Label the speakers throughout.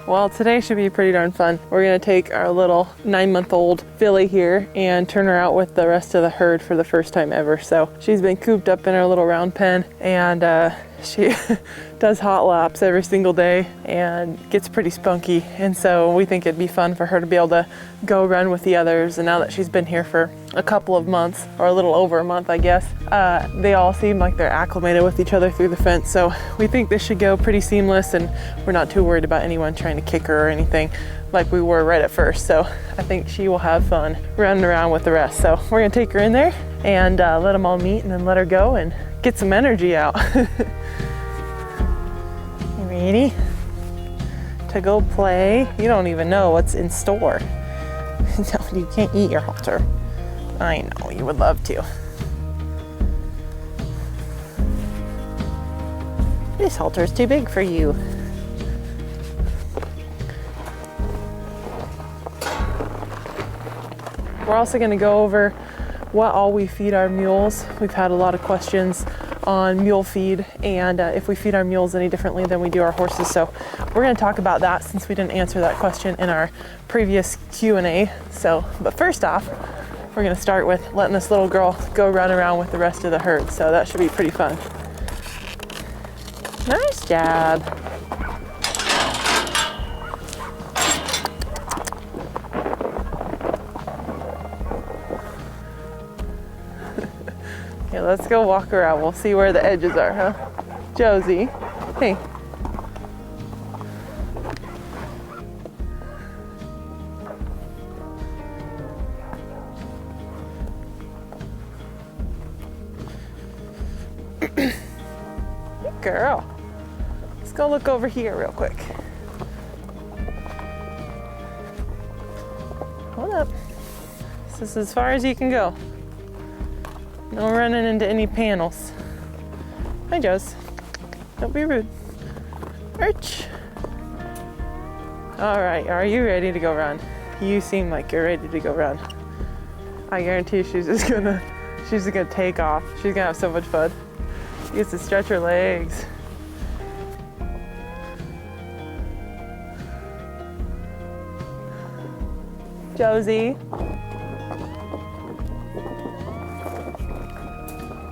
Speaker 1: Well, today should be pretty darn fun. We're gonna take our little 9-month-old filly here and turn her out with the rest of the herd for the first time ever. So she's been cooped up in her little round pen, and she does hot laps every single day and gets pretty spunky. And so we think it'd be fun for her to be able to go run with the others. And now that she's been here for a couple of months, or a little over a month, I guess, they all seem like they're acclimated with each other through the fence. So we think this should go pretty seamless, and we're not too worried about anyone trying to kick her or anything like we were right at first. So I think she will have fun running around with the rest. So we're gonna take her in there and let them all meet, and then let her go and get some energy out. Ready to go play? You don't even know what's in store. No, you can't eat your halter. I know, you would love to. This halter is too big for you. We're also going to go over what all we feed our mules. We've had a lot of questions on mule feed, and if we feed our mules any differently than we do our horses. So we're going to talk about that, since we didn't answer that question in our previous Q&A. So, but first off, we're going to start with letting this little girl go run around with the rest of the herd. So that should be pretty fun. Nice job. Okay, let's go walk around. We'll see where the edges are, huh? Josie, hey. Good girl. Let's go look over here real quick. Hold up. This is as far as you can go. No running into any panels. Hi, Joes. Don't be rude. Arch. All right, are you ready to go run? You seem like you're ready to go run. I guarantee she's just gonna take off. She's gonna have so much fun. She gets to stretch her legs. Josie.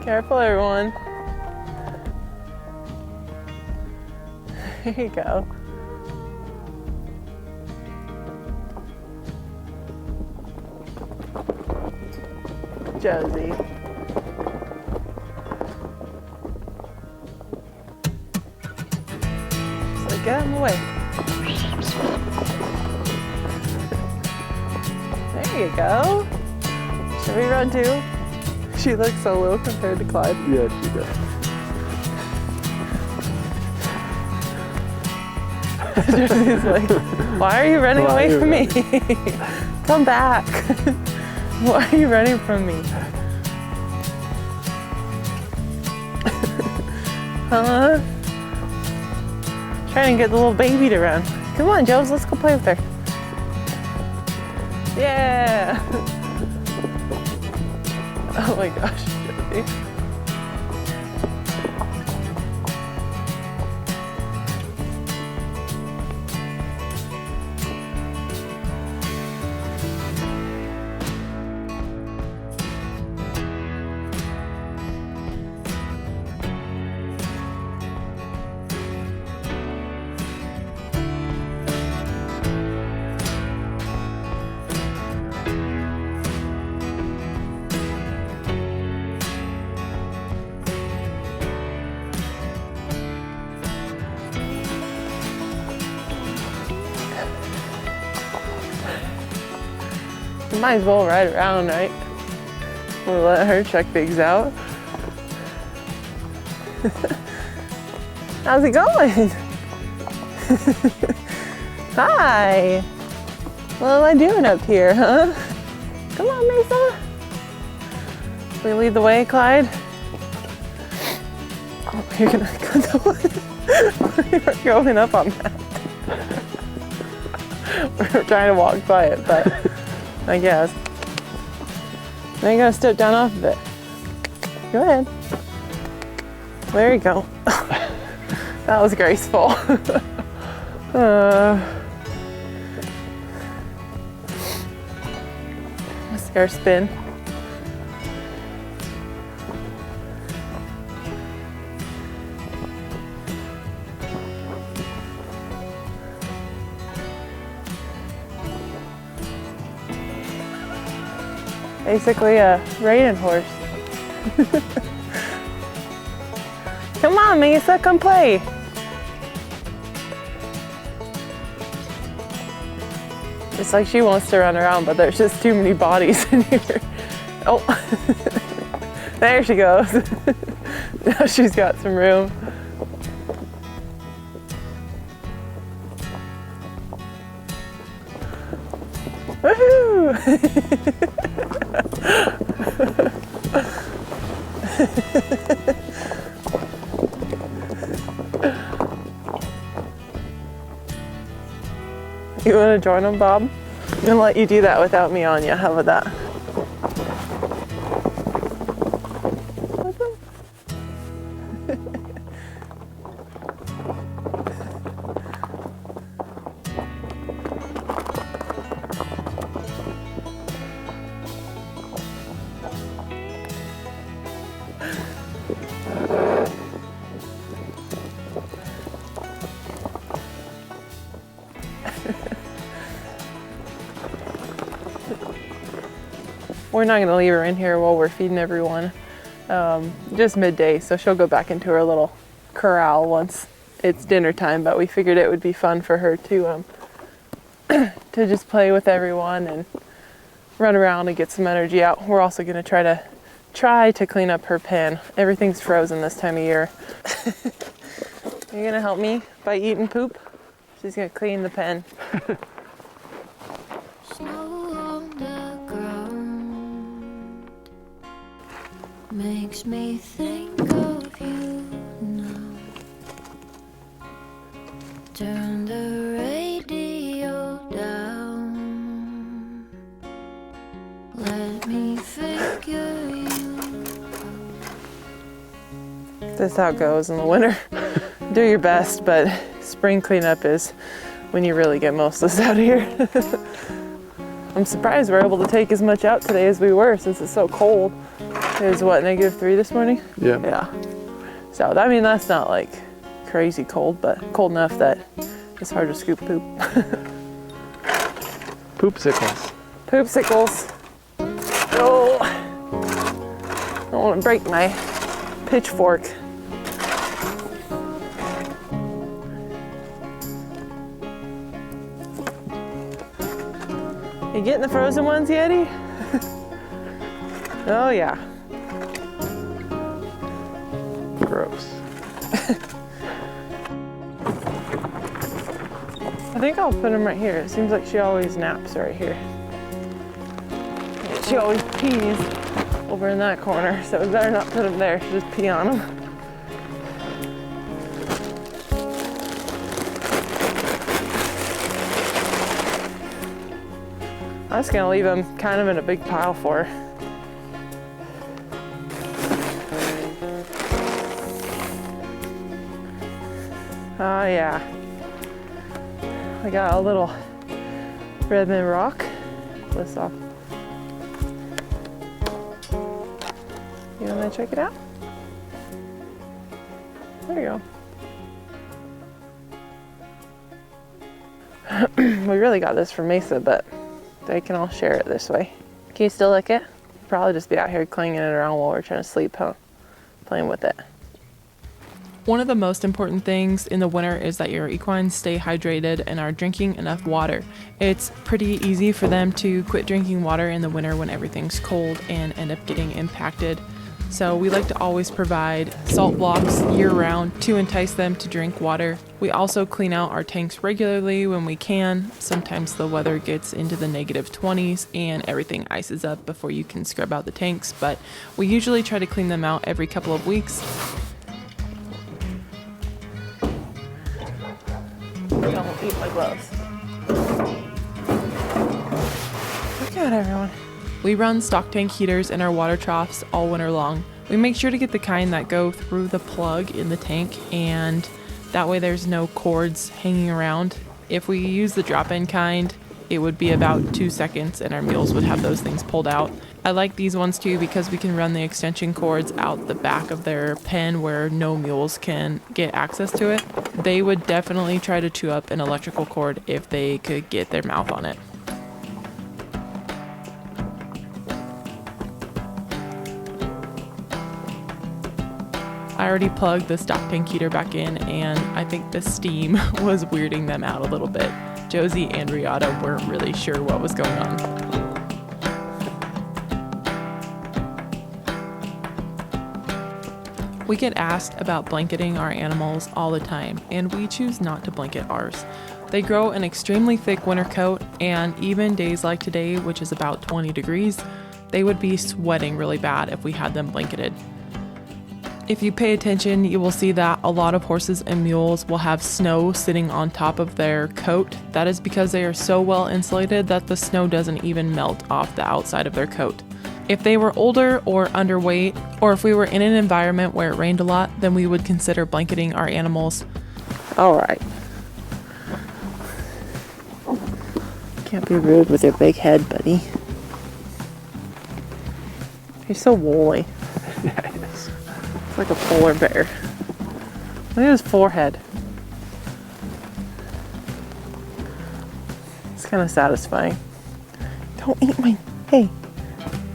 Speaker 1: Careful, everyone. There you go. Josie. So get out of the way. There you go. Should we run too? She looks so little compared to Clyde.
Speaker 2: Yeah, she does.
Speaker 1: Josie's like, why are you running away from me? Come back. Why are you running from me? Huh? Trying to get the little baby to run. Come on, Joes, let's go play with her. Yeah. Oh my gosh, Josie. Might as well ride around, right? We'll let her check things out. How's it going? Hi. What am I doing up here, huh? Come on, Mesa. We lead the way, Clyde. Oh, you're gonna go. You're going up on that. We're trying to walk by it, but I guess. Now you gotta step down off of it. Go ahead. There you go. That was graceful. Let's see our spin. Basically a riding horse. Come on, Mesa, come play. It's like she wants to run around, but there's just too many bodies in here. Oh, there she goes. Now she's got some room. Woohoo! You want to join them, Bob? I'm gonna let you do that without me on you. How about that? We're not gonna leave her in here while we're feeding everyone. Just midday, so she'll go back into her little corral once it's dinner time, but we figured it would be fun for her to to just play with everyone and run around and get some energy out. We're also gonna try to clean up her pen. Everything's frozen this time of year. Are you gonna help me by eating poop? She's gonna clean the pen.
Speaker 2: Makes me think of you now. Turn the radio down. Let me figure you out.
Speaker 1: This is how it goes in the winter. Do your best, but spring cleanup is when you really get most of this out of here. I'm surprised we're able to take as much out today as we were since it's so cold. It was what, -3 this morning?
Speaker 3: Yeah.
Speaker 1: Yeah. So, I mean, that's not like crazy cold, but cold enough that it's hard to scoop poop.
Speaker 3: Poopsicles.
Speaker 1: Poopsicles. Oh, I don't want to break my pitchfork. You getting the frozen ones, Yeti? Oh, yeah.
Speaker 3: Gross.
Speaker 1: I think I'll put him right here. It seems like she always naps right here. She always pees over in that corner, so we better not put him there. She'll just pee on him. I'm just gonna leave him kind of in a big pile for her. Oh yeah. I got a little Redmond rock. Alyssa. You wanna check it out? There you go. We really got this from Mesa, but they can all share it this way. Can you still lick it? Probably just be out here clanging it around while we're trying to sleep, huh? Playing with it. One of the most important things in the winter is that your equines stay hydrated and are drinking enough water. It's pretty easy for them to quit drinking water in the winter when everything's cold and end up getting impacted. So we like to always provide salt blocks year-round to entice them to drink water. We also clean out our tanks regularly when we can. Sometimes the weather gets into the -20s and everything ices up before you can scrub out the tanks, but we usually try to clean them out every couple of weeks. Don't eat my gloves. Look at everyone. We run stock tank heaters in our water troughs all winter long. We make sure to get the kind that go through the plug in the tank, and That way there's no cords hanging around. If we use the drop-in kind, it would be about 2 seconds and our mules would have those things pulled out. I like these ones too because we can run the extension cords out the back of their pen where no mules can get access to it. They would definitely try to chew up an electrical cord if they could get their mouth on it. I already plugged the stock tank heater back in and I think the steam was weirding them out a little bit. Josie and Riata weren't really sure what was going on. We get asked about blanketing our animals all the time, and we choose not to blanket ours. They grow an extremely thick winter coat, and even days like today, which is about 20 degrees, they would be sweating really bad if we had them blanketed. If you pay attention, you will see that a lot of horses and mules will have snow sitting on top of their coat. That is because they are so well insulated that the snow doesn't even melt off the outside of their coat. If they were older or underweight, or if we were in an environment where it rained a lot, then we would consider blanketing our animals. All right. Can't be rude with your big head, buddy. You're so woolly.
Speaker 3: Yeah, it is.
Speaker 1: It's like a polar bear. Look at his forehead. It's kind of satisfying. Don't eat my... Hey.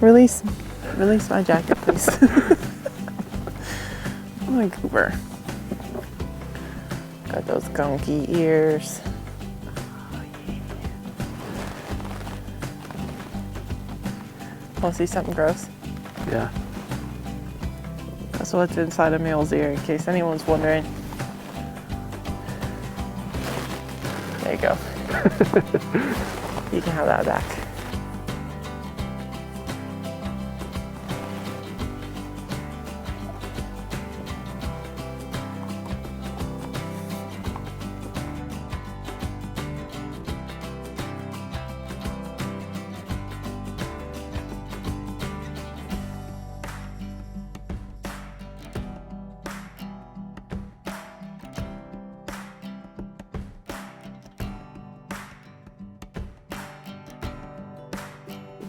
Speaker 1: Release my jacket, please. Oh my goober. Got those gunky ears. Oh, yeah. Want to see something gross?
Speaker 3: Yeah.
Speaker 1: That's what's inside a mule's ear, in case anyone's wondering. There you go. You can have that back.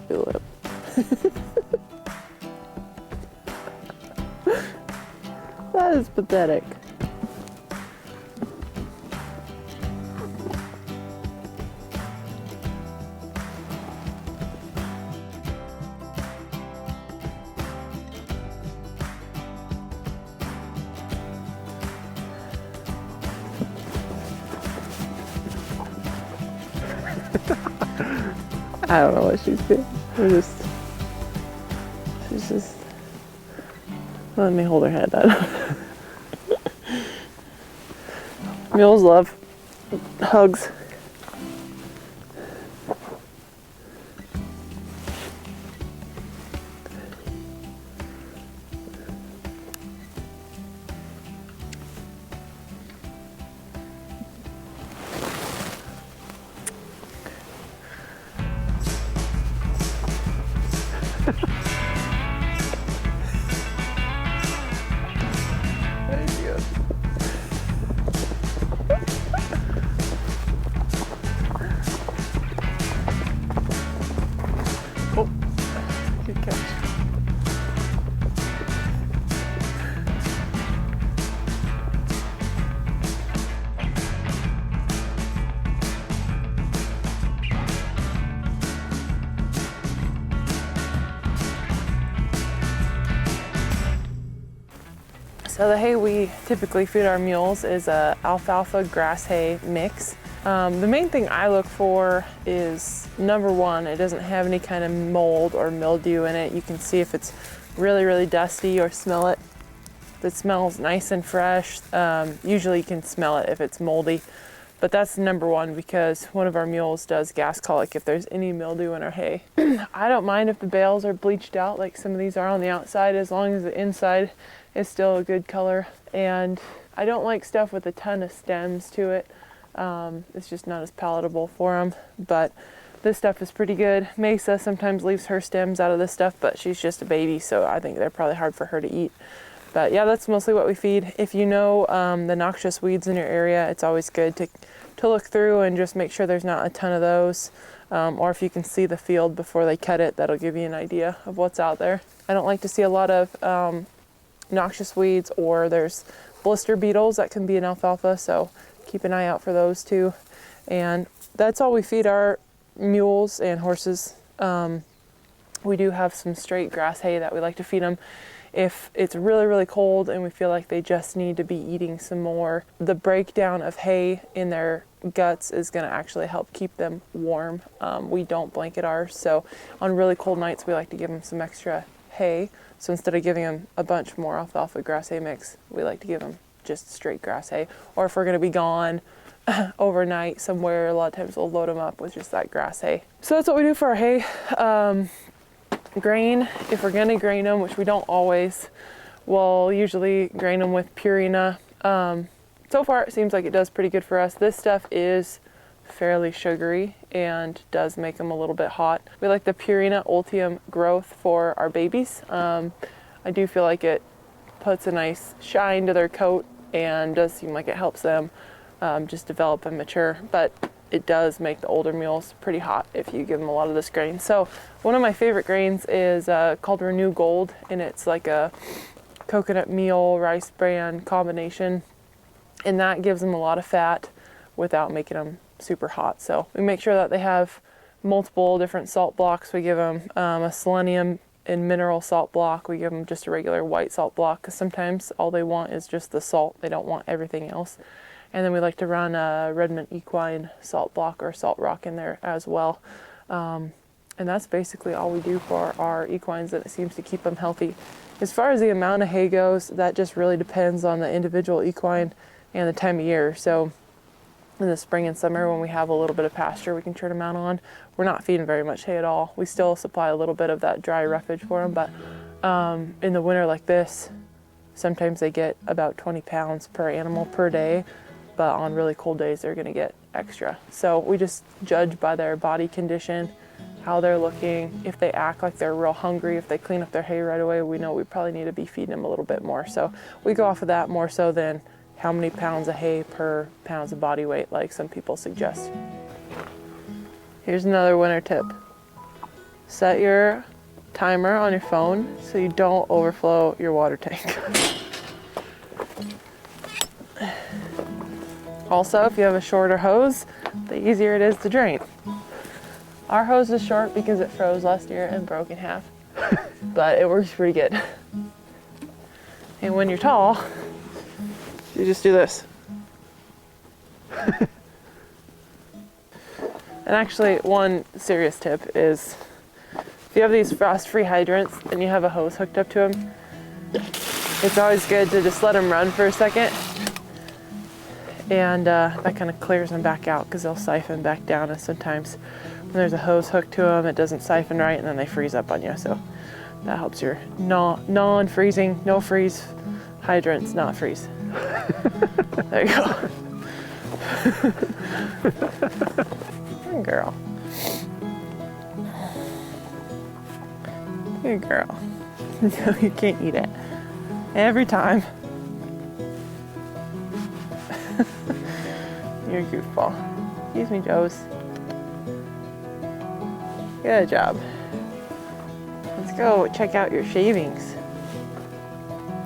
Speaker 1: Philip. That is pathetic. I don't know what she's doing. She's just let me hold her head. Mules love hugs. Oh, good catch. So the hay we typically feed our mules is a alfalfa grass hay mix. The main thing I look for is, number one, it doesn't have any kind of mold or mildew in it. You can see if it's really, really dusty or smell it. If it smells nice and fresh, usually you can smell it if it's moldy. But that's number one because one of our mules does gas colic if there's any mildew in our hay. I don't mind if the bales are bleached out like some of these are on the outside, as long as the inside is still a good color. And I don't like stuff with a ton of stems to it. It's just not as palatable for them, but this stuff is pretty good. Mesa sometimes leaves her stems out of this stuff, but she's just a baby, so I think they're probably hard for her to eat. But yeah, that's mostly what we feed. If you know the noxious weeds in your area, it's always good to look through and just make sure there's not a ton of those. Or if you can see the field before they cut it, that'll give you an idea of what's out there. I don't like to see a lot of noxious weeds, or there's blister beetles that can be in alfalfa, so keep an eye out for those too. And that's all we feed our mules and horses. We do have some straight grass hay that we like to feed them if it's really, really cold and we feel like they just need to be eating some more. The breakdown of hay in their guts is going to actually help keep them warm. We don't blanket ours, so on really cold nights we like to give them some extra hay. So instead of giving them a bunch more alfalfa grass hay mix, we like to give them just straight grass hay. Or if we're going to be gone overnight somewhere, a lot of times we'll load them up with just that grass hay. So that's what we do for our hay. Grain, if we're going to grain them, which we don't always, we'll usually grain them with Purina. So far it seems like it does pretty good for us. This stuff is fairly sugary and does make them a little bit hot. We like the Purina Ultium Growth for our babies. I do feel like it puts a nice shine to their coat and does seem like it helps them just develop and mature, but it does make the older mules pretty hot if you give them a lot of this grain. So one of my favorite grains is called Renew Gold, and it's like a coconut meal rice bran combination, and that gives them a lot of fat without making them super hot. So we make sure that they have multiple different salt blocks. We give them a selenium and mineral salt block. We give them just a regular white salt block because sometimes all they want is just the salt. They don't want everything else. And then we like to run a Redmond equine salt block or salt rock in there as well. And that's basically all we do for our equines, and it seems to keep them healthy. As far as the amount of hay goes, that just really depends on the individual equine and the time of year. So in the spring and summer, when we have a little bit of pasture we can turn them out on, we're not feeding very much hay at all. We still supply a little bit of that dry roughage for them, but in the winter like this, sometimes they get about 20 pounds per animal per day, but on really cold days they're going to get extra. So we just judge by their body condition, how they're looking. If they act like they're real hungry, if they clean up their hay right away, we know we probably need to be feeding them a little bit more. So we go off of that more so than how many pounds of hay per pounds of body weight, like some people suggest. Here's another winter tip. Set your timer on your phone so you don't overflow your water tank. Also, if you have a shorter hose, the easier it is to drain. Our hose is short because it froze last year and broke in half, but it works pretty good. And when you're tall, you just do this. And actually, one serious tip is if you have these frost-free hydrants and you have a hose hooked up to them, it's always good to just let them run for a second. And that kind of clears them back out because they'll siphon back down. And sometimes when there's a hose hooked to them, it doesn't siphon right and then they freeze up on you. So that helps your non-freezing, no freeze hydrants not freeze. There you go. Good girl. Good girl. No, you can't eat it. Every time. You're a goofball. Excuse me, Joes. Good job. Let's go check out your shavings.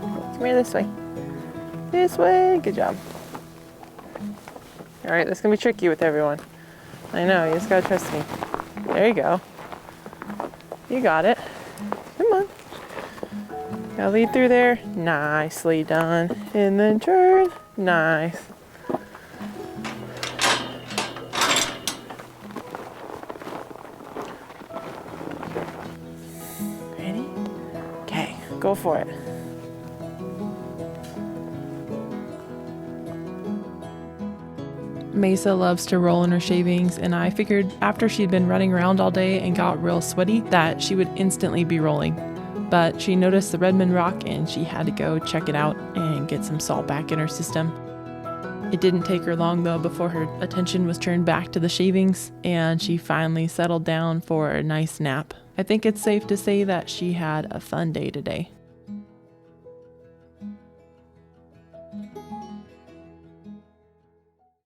Speaker 1: Come here this way. This way. Good job. All right, this is gonna be tricky with everyone. I know, you just gotta trust me. There you go. You got it. Come on. Gotta lead through there. Nicely done. And then turn. Nice. Ready? Okay, go for it.
Speaker 4: Mesa loves to roll in her shavings, and I figured after she'd been running around all day and got real sweaty that she would instantly be rolling. But she noticed the Redmond rock and she had to go check it out and get some salt back in her system. It didn't take her long though before her attention was turned back to the shavings and she finally settled down for a nice nap. I think it's safe to say that she had a fun day today.